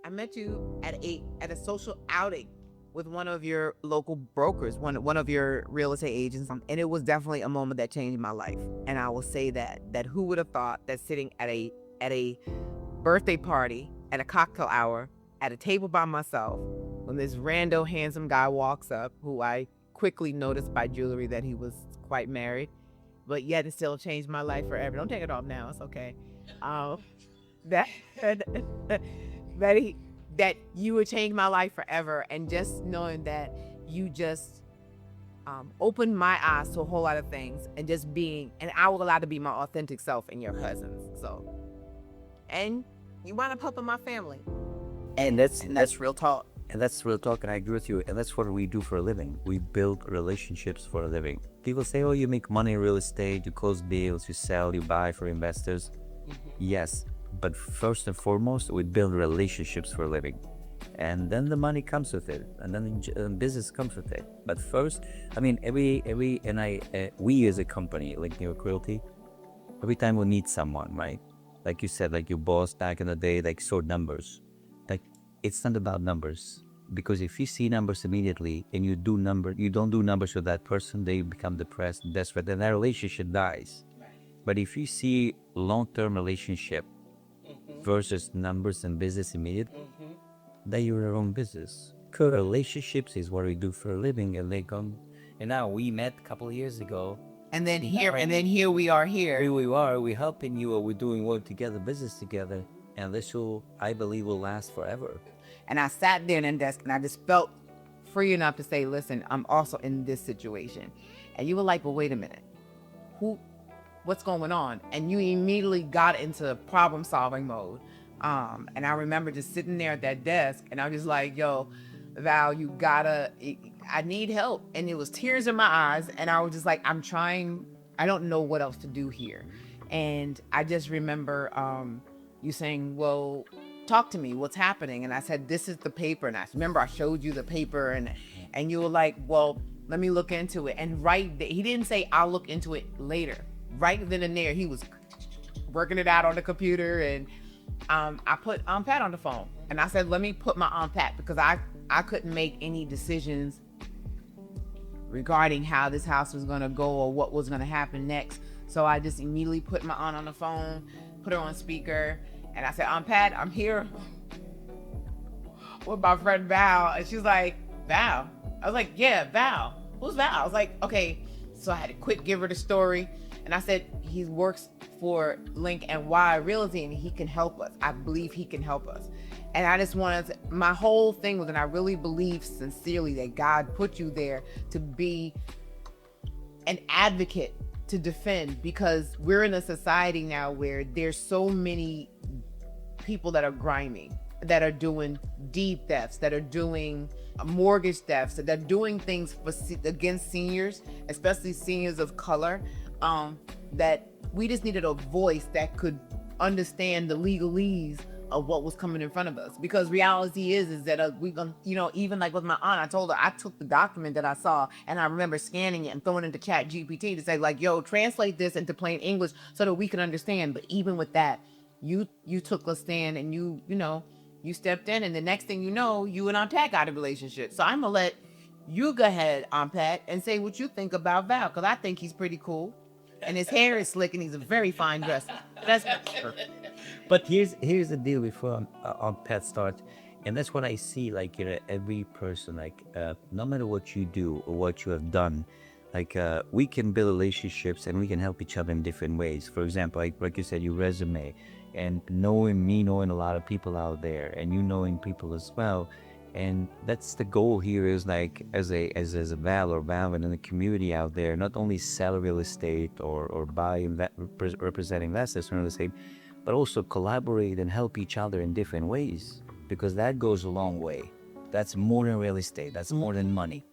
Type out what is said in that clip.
I met you at a social outing with one of your local brokers, one of your real estate agents, and it was definitely a moment that changed my life. And I will say that who would have thought that sitting at a birthday party at a cocktail hour at a table by myself, when this rando handsome guy walks up, who I quickly noticed by jewelry that he was quite married, but yet it still changed my life forever. Don't take it off now; it's okay. Um, that that he that you would change my life forever, and just knowing that you just opened my eyes to a whole lot of things, and just being, and I was allowed to be my authentic self in your cousins. So, and you wound up helping my family. And That's real talk. that's real talk, and I agree with you. And that's what we do for a living. We build relationships for a living. People say, "Oh, you make money in real estate, you close deals, you sell, you buy for investors." Yes, but first and foremost, we build relationships for a living, and then the money comes with it, and then business comes with it. But first, I mean, we as a company like New York Realty, every time we meet someone, right? Like you said, like your boss back in the day, like sort numbers. Like, it's not about numbers, because if you see numbers immediately and you don't do numbers with that person, they become depressed, desperate, and that relationship dies. But if you see long-term relationship versus numbers and business immediately, then you're your own business. Relationships is what we do for a living, and they come. And now we met a couple of years ago. And then here we are here. Here we are. We're helping you, or we're doing work together, business together, and this will, I believe, will last forever. And I sat there in the desk, and I just felt free enough to say, listen, I'm also in this situation. And you were like, well, wait a minute. What's going on? And you immediately got into problem solving mode. And I remember just sitting there at that desk, and I was just like, yo, Val, I need help. And it was tears in my eyes. And I was just like, I don't know what else to do here. And I just remember you saying, well, talk to me, what's happening? And I said, this is the paper. And I remember I showed you the paper, and you were like, well, let me look into it. And he didn't say, I'll look into it later. Right then and there, he was working it out on the computer. And I put Aunt Pat on the phone, and I said, let me put my Aunt Pat, because I couldn't make any decisions regarding how this house was going to go or what was going to happen next. So I just immediately put my aunt on the phone, put her on speaker, and I said, Aunt Pat, I'm here with my friend Val. And she's like, Val? I was like, yeah, Val. Who's Val? I was like, okay. So I had to quick give her the story. And I said, he works for Link and Y Realty, and he can help us. I believe he can help us. And I just wanted my whole thing was, and I really believe sincerely that God put you there to be an advocate, to defend, because we're in a society now where there's so many people that are grimy, that are doing deed thefts, that are doing mortgage thefts, that are doing things against seniors, especially seniors of color, that we just needed a voice that could understand the legalese of what was coming in front of us. Because reality is that we gonna, even like with my aunt, I told her, I took the document that I saw, and I remember scanning it and throwing it into Chat GPT to say, like, yo, translate this into plain English so that we can understand. But even with that, you took a stand, and you stepped in, and the next thing you know, you and Aunt Pat got a relationship. So I'm gonna let you go ahead, Aunt Pat, and say what you think about Val, because I think he's pretty cool, and his hair is slick, and he's a very fine dresser. That's But here's the deal before on pet start, and that's what I see, like, every person, like, no matter what you do or what you have done, like, we can build relationships and we can help each other in different ways. For example, like you said, your resume, and knowing a lot of people out there, and you knowing people as well. And that's the goal here, is like, as a Val or Valvin in the community out there, not only sell real estate or buy represent investors in real estate, but also collaborate and help each other in different ways, because that goes a long way. That's more than real estate. That's more than money.